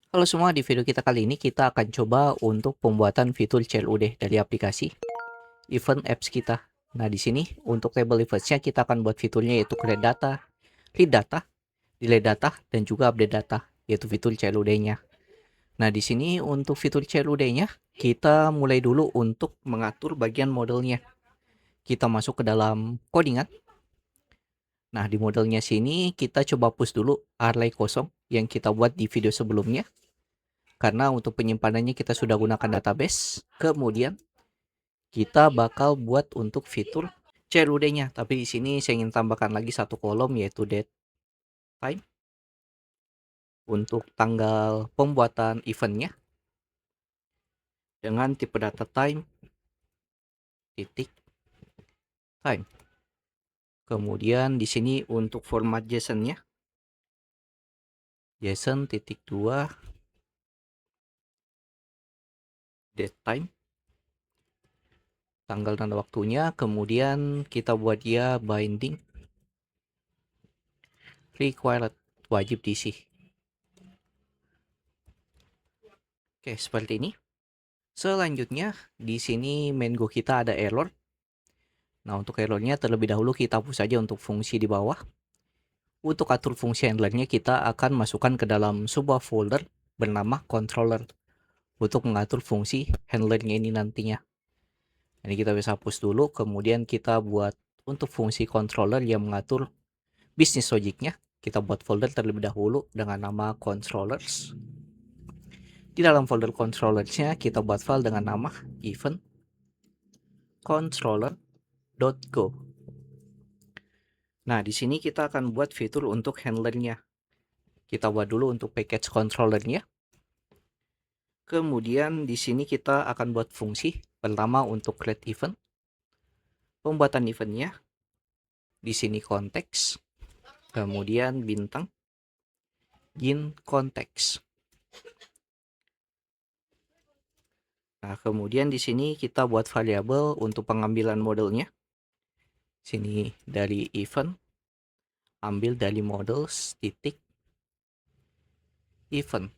Halo semua, di video kita kali ini kita akan coba untuk pembuatan fitur CLUD dari aplikasi event apps kita. Nah, di sini untuk table events-nya kita akan buat fiturnya yaitu create data, read data, delete data, dan juga update data, yaitu fitur CLUD-nya. Nah, di sini untuk fitur CLUD-nya kita mulai dulu untuk mengatur bagian modelnya. Kita masuk ke dalam codingan. Nah, di modelnya sini kita coba push dulu array kosong yang kita buat di video sebelumnya. Karena untuk penyimpanannya kita sudah gunakan database. Kemudian kita bakal buat untuk fitur CLUD-nya. Tapi di sini saya ingin tambahkan lagi satu kolom yaitu date time untuk tanggal pembuatan eventnya dengan tipe data time titik time. Kemudian di sini untuk format JSON-nya JSON titik 2 date time tanggal dan waktunya. Kemudian kita buat dia binding required wajib diisi. Oke, seperti ini. Selanjutnya di sini main go kita ada error. Nah, untuk errornya terlebih dahulu kita hapus saja untuk fungsi di bawah. Untuk atur fungsi handlernya kita akan masukkan ke dalam sebuah folder bernama controller untuk mengatur fungsi handlernya ini nantinya. Ini kita bisa hapus dulu, kemudian kita buat untuk fungsi controller yang mengatur bisnis logiknya. Kita buat folder terlebih dahulu dengan nama controllers. Di dalam folder controllersnya kita buat file dengan nama event controller.go. Nah, di sini kita akan buat fitur untuk handlernya. Kita buat dulu untuk package controllernya. Kemudian di sini kita akan buat fungsi. Pertama untuk create event. Pembuatan eventnya. Di sini konteks. Kemudian bintang. In konteks. Nah, kemudian di sini kita buat variabel untuk pengambilan modelnya. Sini dari event. Ambil dari models titik event.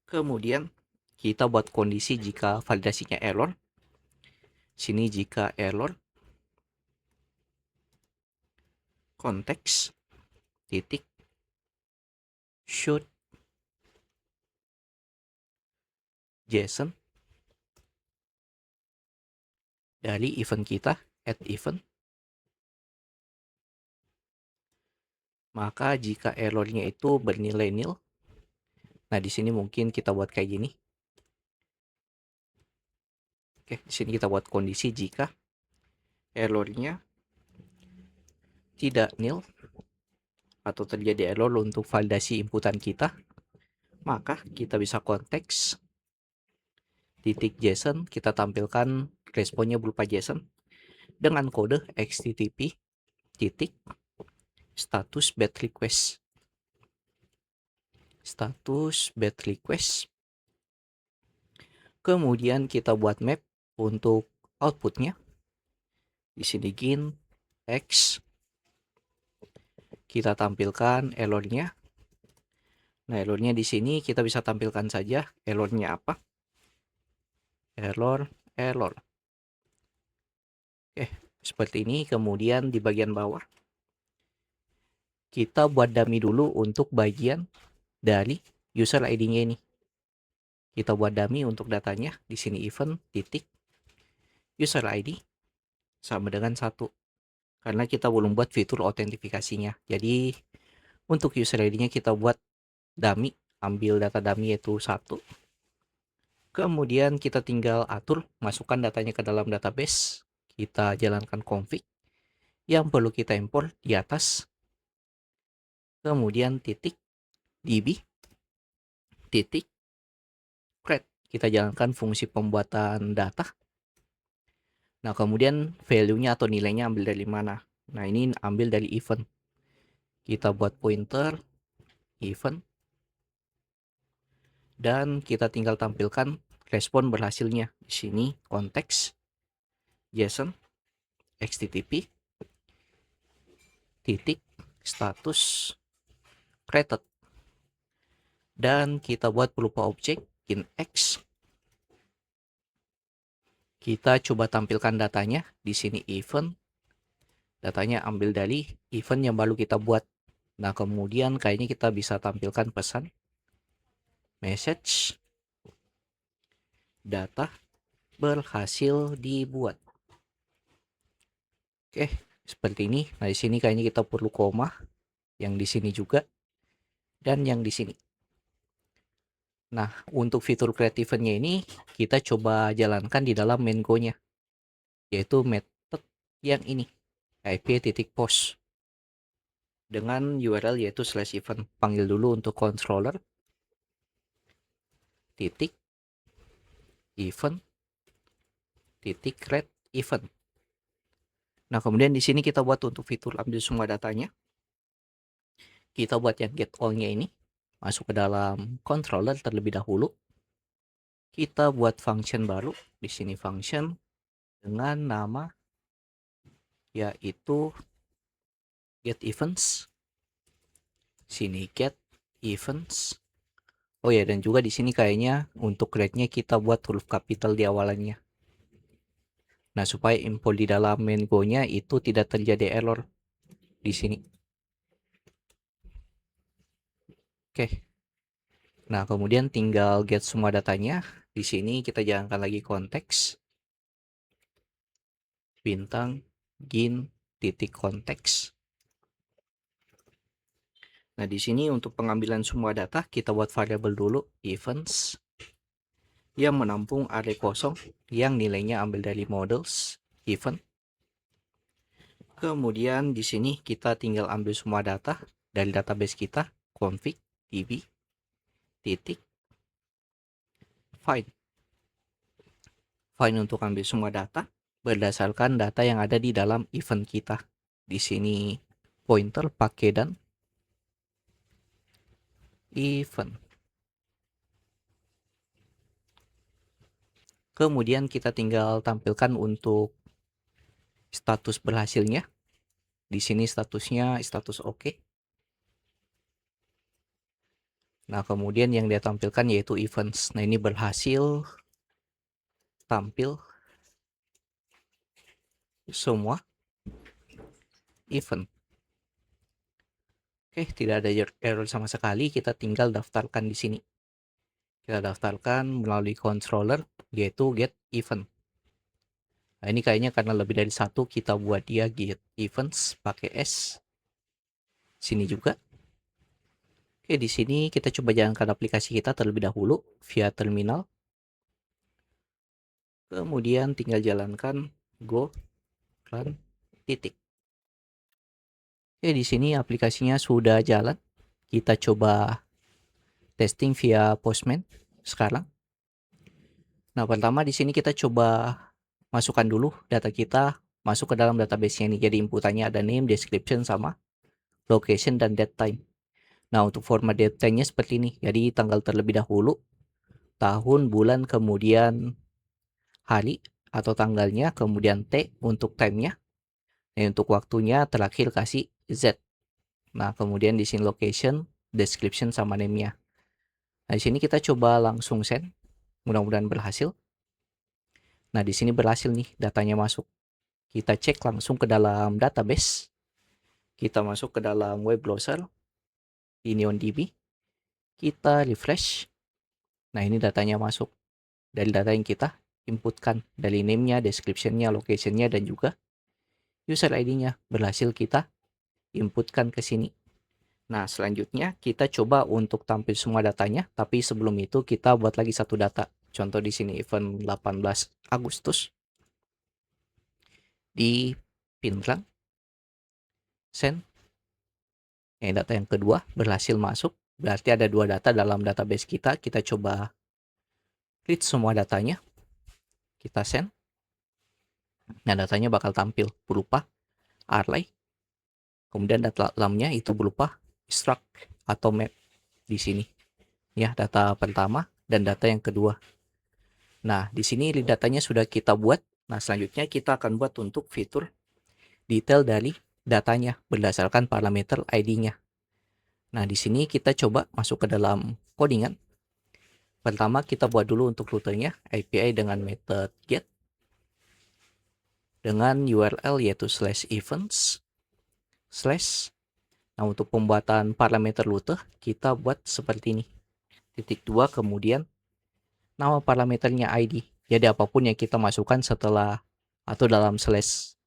Kemudian kita buat kondisi jika validasinya error. Sini jika error konteks titik should JSON dari event kita add event. Maka jika errornya itu bernilai nil, nah di sini mungkin kita buat kayak gini. Oke, di sini kita buat kondisi jika errornya tidak nil atau terjadi error untuk validasi inputan kita, maka kita bisa konteks titik JSON, kita tampilkan responnya berupa JSON dengan kode http titik status bad request. Status bad request. Kemudian kita buat map untuk outputnya. Di sini gin x. Kita tampilkan errornya. Nah, errornya di sini kita bisa tampilkan saja errornya apa. Error. Oke, seperti ini. Kemudian di bagian bawah kita buat dummy dulu untuk bagian dari user ID-nya ini. Kita buat dummy untuk datanya. Di sini event titik user ID sama dengan 1. Karena kita belum buat fitur autentifikasinya. Jadi untuk user ID-nya kita buat dummy, ambil data dummy yaitu 1. Kemudian kita tinggal atur, masukkan datanya ke dalam database. Kita jalankan config yang perlu kita import di atas. Kemudian titik db titik create. Kita jalankan fungsi pembuatan data. Nah, kemudian value-nya atau nilainya ambil dari mana? Nah, ini ambil dari event. Kita buat pointer event dan kita tinggal tampilkan respon berhasilnya. Di sini konteks JSON http titik status created. dan kita buat berupa objek in X. Kita coba tampilkan datanya. Di sini event. Datanya ambil dari event yang baru kita buat. Nah, kemudian kayaknya kita bisa tampilkan pesan. Message. Data berhasil dibuat. Oke, seperti ini. Nah, di sini kayaknya kita perlu koma. Yang di sini juga. Dan yang di sini. Nah, untuk fitur create event-nya ini kita coba jalankan di dalam main Go-nya, yaitu method yang ini, ip.post dengan URL yaitu /event. Panggil dulu untuk controller titik event titik create event. Nah, kemudian di sini kita buat untuk fitur ambil semua datanya. Kita buat yang get all-nya ini, masuk ke dalam controller terlebih dahulu. Kita buat function baru, di sini function dengan nama yaitu get events. Sini get events. Oh ya, dan juga di sini kayaknya untuk grade-nya kita buat huruf kapital di awalannya. Nah, supaya info di dalam main Go-nya itu tidak terjadi error di sini. Oke. Nah, kemudian tinggal get semua datanya. Di sini kita jalankan lagi konteks. Bintang gin titik konteks. Nah, di sini untuk pengambilan semua data kita buat variabel dulu events yang menampung array kosong yang nilainya ambil dari models event. Kemudian di sini kita tinggal ambil semua data dari database kita, config db titik find. Find untuk ambil semua data berdasarkan data yang ada di dalam event kita. Di sini pointer pakai dan event. Kemudian kita tinggal tampilkan untuk status berhasilnya. Di sini statusnya status oke. Nah, kemudian yang dia tampilkan yaitu events. Nah, ini berhasil tampil semua event. Oke, tidak ada error sama sekali. Kita tinggal daftarkan di sini. Kita daftarkan melalui controller yaitu get event. Nah, ini kayaknya karena lebih dari satu kita buat dia get events pakai S. Sini juga. Oke, di sini kita coba jalankan aplikasi kita terlebih dahulu via terminal. Kemudian tinggal jalankan go run titik. Oke, di sini aplikasinya sudah jalan. Kita coba testing via Postman sekarang. Nah, pertama di sini kita coba masukkan dulu data kita masuk ke dalam database ini. Jadi inputannya ada name, description, sama location dan date time. Nah, untuk format date time-nya seperti ini. Jadi tanggal terlebih dahulu, tahun, bulan, kemudian hari atau tanggalnya, kemudian T untuk time-nya. Dan untuk waktunya terakhir kasih Z. Nah, kemudian di sini location, description, sama name-nya. Nah, di sini kita coba langsung send. Mudah-mudahan berhasil. Nah, di sini berhasil nih, datanya masuk. Kita cek langsung ke dalam database. Kita masuk ke dalam web browser di NeonDB. Kita refresh. Nah, ini datanya masuk. Dari data yang kita inputkan. Dari name-nya, description-nya, location-nya, dan juga user ID-nya. Berhasil kita inputkan ke sini. Nah, selanjutnya kita coba untuk tampil semua datanya, tapi sebelum itu kita buat lagi satu data. Contoh di sini event 18 Agustus. Di Pinrang. Send. Data yang kedua berhasil masuk. Berarti ada dua data dalam database kita. Kita coba read semua datanya. Kita send. Nah, datanya bakal tampil berupa array. Kemudian data lamnya itu berupa struct atau map di sini. Ya, data pertama dan data yang kedua. Nah, di sini datanya sudah kita buat. Nah, selanjutnya kita akan buat untuk fitur detail dari datanya berdasarkan parameter ID-nya. Nah, di sini kita coba masuk ke dalam codingan. Pertama, kita buat dulu untuk rutenya API dengan method get dengan URL yaitu /events/. Nah, untuk pembuatan parameter rute, kita buat seperti ini. Titik 2, kemudian nama parameternya ID. Jadi apapun yang kita masukkan setelah atau dalam slash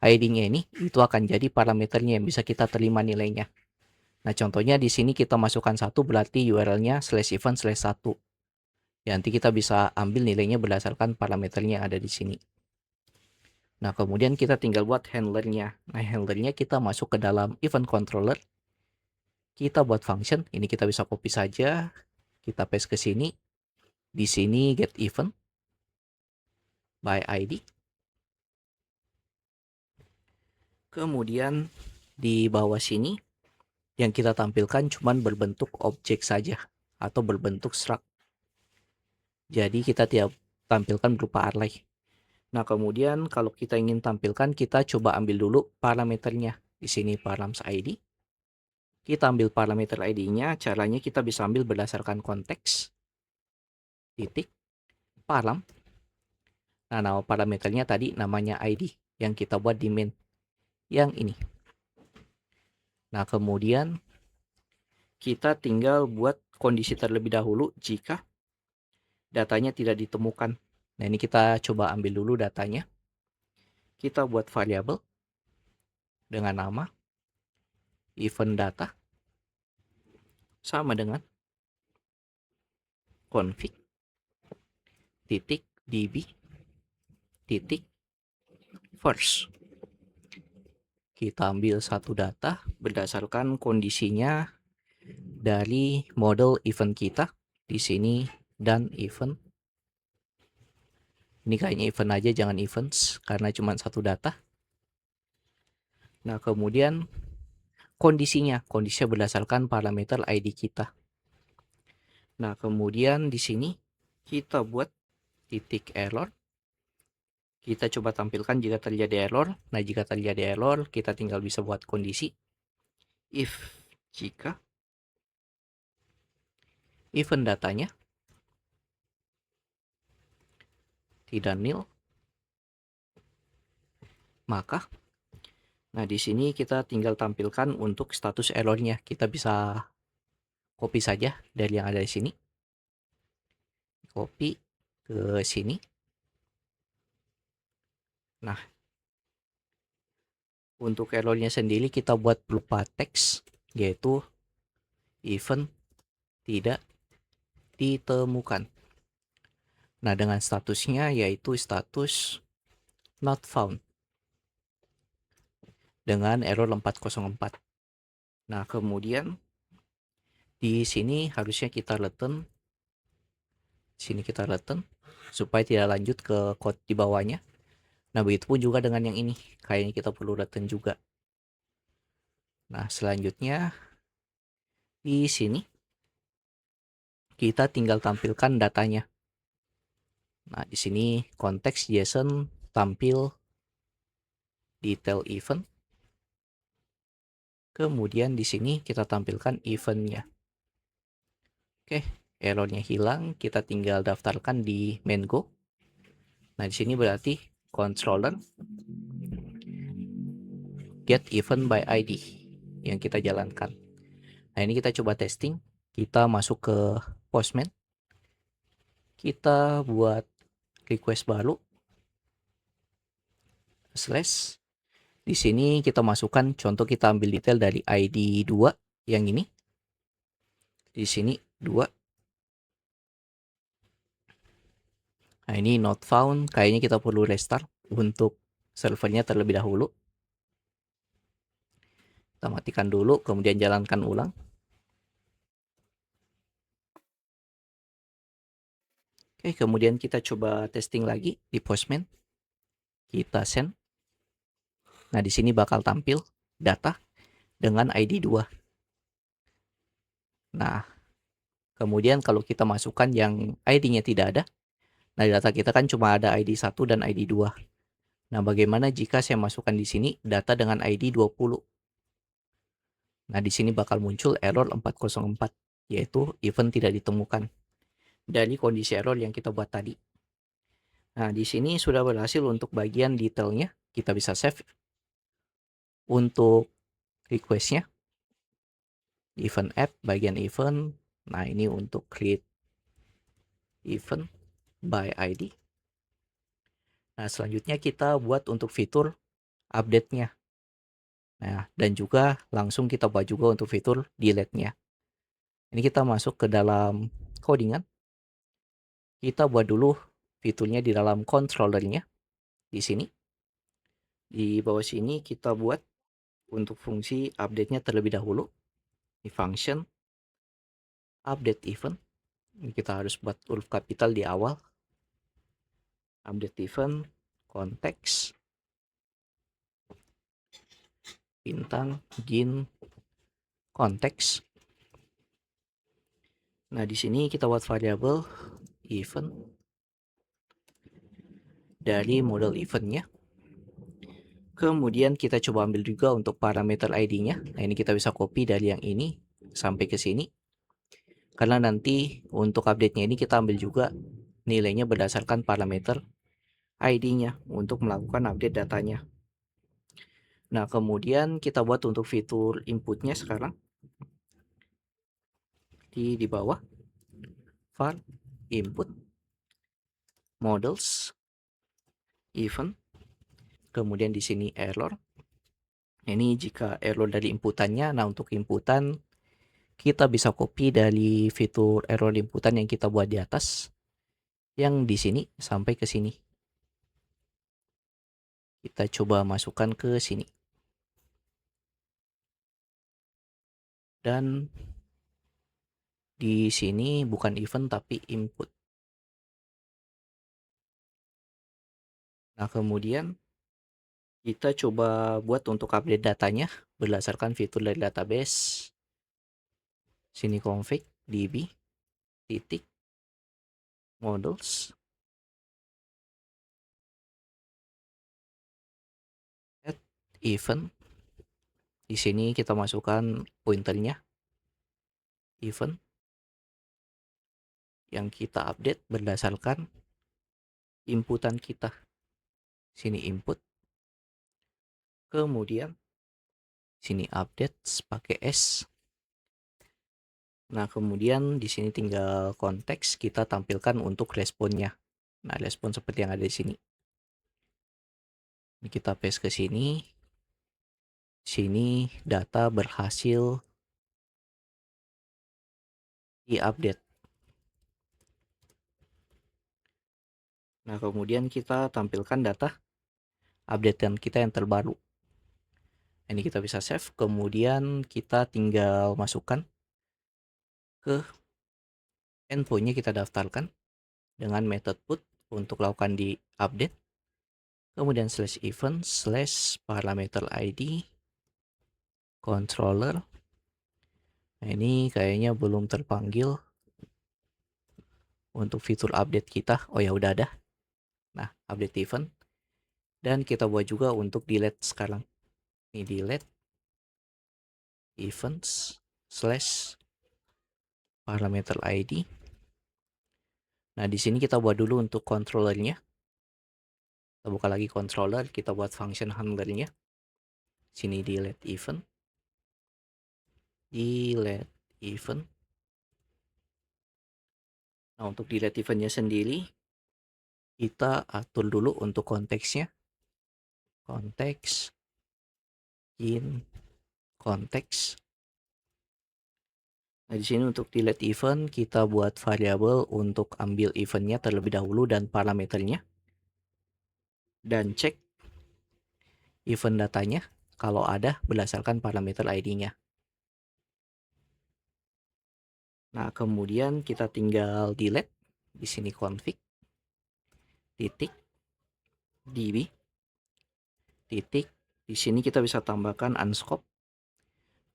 ID-nya ini, itu akan jadi parameternya yang bisa kita terima nilainya. Nah, contohnya di sini kita masukkan 1, berarti URL-nya /event/1. Ya, nanti kita bisa ambil nilainya berdasarkan parameternya yang ada di sini. Nah, kemudian kita tinggal buat handlernya. Nah, handlernya kita masuk ke dalam event controller. Kita buat function, ini kita bisa copy saja. Kita paste ke sini. Di sini get event by ID. Kemudian di bawah sini yang kita tampilkan cuman berbentuk objek saja atau berbentuk struct. Jadi kita tidak tampilkan berupa array. Nah, kemudian kalau kita ingin tampilkan, kita coba ambil dulu parameternya. Di sini params ID. Kita ambil parameter ID-nya, caranya kita bisa ambil berdasarkan konteks. Titik param. Nah, nama parameternya tadi namanya ID yang kita buat di main. Yang ini. Nah, kemudian kita tinggal buat kondisi terlebih dahulu jika datanya tidak ditemukan. Nah, ini kita coba ambil dulu datanya. Kita buat variabel dengan nama event data sama dengan config titik db titik first. Kita ambil satu data berdasarkan kondisinya dari model event kita di sini dan event. Ini kayaknya event aja, jangan events karena cuma satu data. Nah, kemudian kondisinya berdasarkan parameter ID kita. Nah, kemudian di sini kita buat titik error. Kita coba tampilkan jika terjadi error. Nah, jika terjadi error, kita tinggal bisa buat kondisi if jika event datanya tidak nil, maka nah di sini kita tinggal tampilkan untuk status errornya. Kita bisa copy saja dari yang ada di sini. Copy ke sini. Nah, untuk errornya sendiri kita buat berupa teks, yaitu event tidak ditemukan. Nah, dengan statusnya yaitu status not found dengan error 404. Nah, kemudian di sini harusnya kita return. Sini kita return supaya tidak lanjut ke code di bawahnya. Nah, begitupun juga dengan yang ini. Kayaknya kita perlu return juga. Nah, selanjutnya di sini kita tinggal tampilkan datanya. Nah, di sini konteks JSON tampil detail event. Kemudian di sini kita tampilkan eventnya. Oke, errornya hilang. Kita tinggal daftarkan di main Go. Nah, di sini berarti controller get event by ID yang kita jalankan. Nah, ini kita coba testing. Kita masuk ke Postman. Kita buat request baru. Slash. Di sini kita masukkan contoh, kita ambil detail dari ID 2 yang ini. Di sini 2. Nah, ini not found. Kayaknya kita perlu restart untuk servernya terlebih dahulu. Kita matikan dulu, kemudian jalankan ulang. Oke, kemudian kita coba testing lagi di Postman. Kita send. Nah, di sini bakal tampil data dengan ID 2. Nah, kemudian kalau kita masukkan yang ID-nya tidak ada, nah data kita kan cuma ada ID 1 dan ID 2. Nah, bagaimana jika saya masukkan di sini data dengan ID 20? Nah, di sini bakal muncul error 404, yaitu event tidak ditemukan dari kondisi error yang kita buat tadi. Nah, di sini sudah berhasil untuk bagian detailnya. Kita bisa save untuk request-nya. Event app, bagian event. Nah, ini untuk create event by ID. Nah, selanjutnya kita buat untuk fitur update-nya. Nah, dan juga langsung kita buat juga untuk fitur delete-nya. Ini kita masuk ke dalam codingan. Kita buat dulu fiturnya di dalam controller-nya. Di sini. Di bawah sini kita buat untuk fungsi update-nya terlebih dahulu. Di function update event. Ini kita harus buat huruf kapital di awal. Update event, konteks, bintang, gin, konteks. Nah, di sini kita buat variabel event dari model eventnya. Kemudian kita coba ambil juga untuk parameter ID-nya. Nah, ini kita bisa copy dari yang ini sampai ke sini. Karena nanti untuk update-nya ini kita ambil juga nilainya berdasarkan parameter ID-nya untuk melakukan update datanya. Nah, kemudian kita buat untuk fitur inputnya sekarang. Di bawah var input models event, kemudian di sini error. Ini jika error dari inputannya. Nah, untuk inputan kita bisa copy dari fitur error inputan yang kita buat di atas, yang di sini sampai ke sini. Kita coba masukkan ke sini. Dan di sini bukan event tapi input. Nah, kemudian kita coba buat untuk update datanya berdasarkan fitur dari database. Sini config db titik models add event. Di sini kita masukkan pointernya event yang kita update berdasarkan inputan kita. Sini input. Kemudian sini update pakai S. Nah, kemudian di sini tinggal konteks kita tampilkan untuk responnya. Nah, respon seperti yang ada di sini. Ini kita paste ke sini. Sini data berhasil diupdate. Nah, kemudian kita tampilkan data updatean kita yang terbaru. Ini kita bisa save, kemudian kita tinggal masukkan ke endpoint-nya, kita daftarkan dengan method put untuk lakukan di update. Kemudian slash event slash parameter ID controller. Nah, ini kayaknya belum terpanggil untuk fitur update kita. Oh ya, udah ada. Nah, update event. Dan kita buat juga untuk delete sekarang. Ini delete events slash parameter ID. Nah, di sini kita buat dulu untuk controllernya. Kita buka lagi controller, kita buat function handlernya. Sini delete event. Delete event. Nah, untuk delete eventnya sendiri, kita atur dulu untuk konteksnya. Konteks in konteks. Nah, di sini untuk delete event kita buat variabel untuk ambil eventnya terlebih dahulu dan parameternya. Dan cek event datanya kalau ada berdasarkan parameter ID-nya. Nah, kemudian kita tinggal delete. Di sini config titik db titik. Di sini kita bisa tambahkan unscope.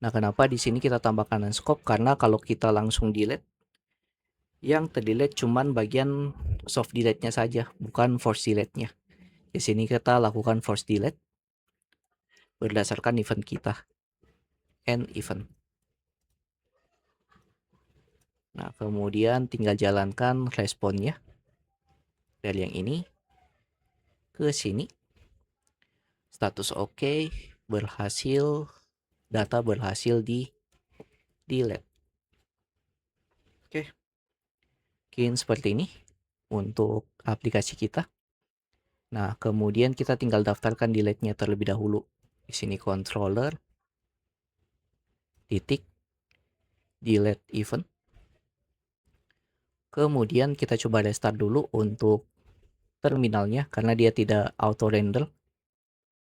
Nah, kenapa di sini kita tambahkan unscope? Karena kalau kita langsung delete, yang terdelete cuman bagian soft delete-nya saja, bukan force delete-nya. Di sini kita lakukan force delete berdasarkan event kita. end event. Nah, kemudian tinggal jalankan responnya dari yang ini ke sini. Status oke, berhasil, data berhasil di delete. Oke. Mungkin seperti ini untuk aplikasi kita. Nah, kemudian kita tinggal daftarkan delete-nya terlebih dahulu. Di sini controller, titik, delete event. Kemudian kita coba restart dulu untuk terminalnya karena dia tidak auto render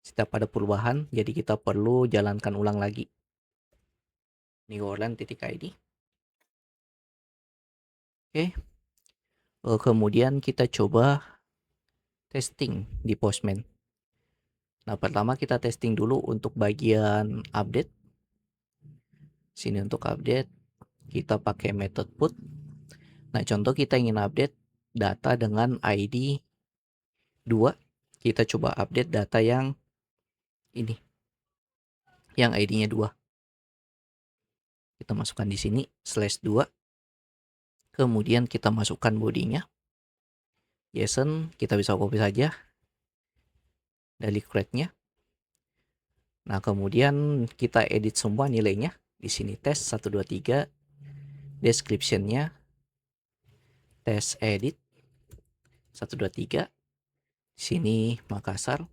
setiap ada perubahan, jadi kita perlu jalankan ulang lagi. Newgorland.id. Oke. Kemudian kita coba testing di Postman. Nah, pertama kita testing dulu untuk bagian update. Sini untuk update kita pakai method put. Nah, contoh kita ingin update data dengan ID 2. Kita coba update data yang ini. Yang ID-nya 2. Kita masukkan di sini /2. Kemudian kita masukkan bodinya. JSON kita bisa copy saja dari crate-nya. Nah, kemudian kita edit semua nilainya. Di sini test 123, description-nya test edit 123. Sini Makassar.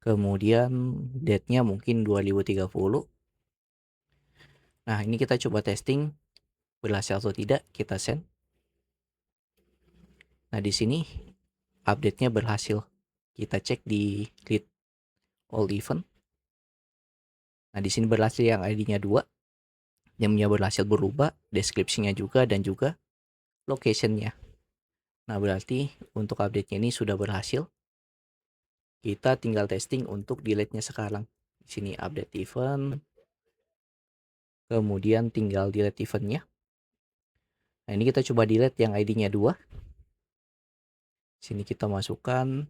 Kemudian date-nya mungkin 2030. Nah, ini kita coba testing berhasil atau tidak, kita send. Nah, di sini update-nya berhasil. Kita cek di read all event. Nah, di sini berhasil yang ID-nya 2. Jamnya berhasil berubah, deskripsinya juga, dan juga location-nya. Nah, berarti untuk update-nya ini sudah berhasil. Kita tinggal testing untuk delete-nya sekarang. Di sini update event. Kemudian tinggal delete event-nya. Nah, ini kita coba delete yang ID-nya 2. Sini kita masukkan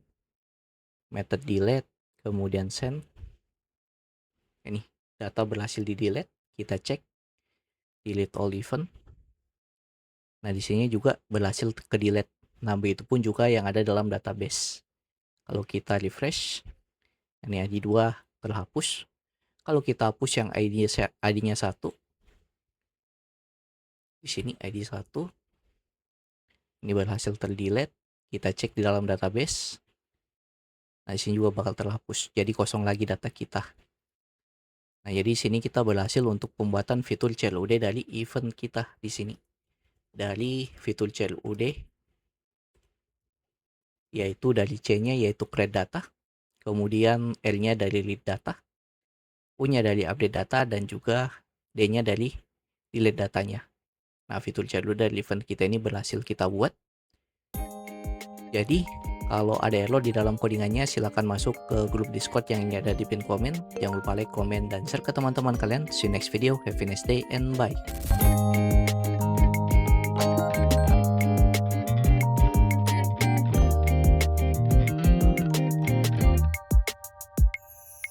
method delete, kemudian send. Ini data berhasil di delete. Kita cek delete all event. Nah, di sini juga berhasil ke delete. Nah, begitu pun juga yang ada dalam database. Kalau kita refresh, ini ID 2 terhapus. Kalau kita hapus yang ID-nya 1, di sini ID 1, ini berhasil terdelete. Kita cek di dalam database. Nah, di sini juga bakal terhapus. Jadi kosong lagi data kita. Nah, jadi di sini kita berhasil untuk pembuatan fitur CLUD dari event kita di sini. Dari fitur CLUD, yaitu dari C-nya yaitu create data, kemudian L-nya dari read data, U-nya dari update data, dan juga D-nya dari delete datanya. Nah, fitur CLUD dari event kita ini berhasil kita buat. Jadi, kalau ada error di dalam codingannya, silahkan masuk ke grup Discord yang ini ada di pin komen. Jangan lupa like, comment, dan share ke teman-teman kalian. See you next video. Have a nice day and bye.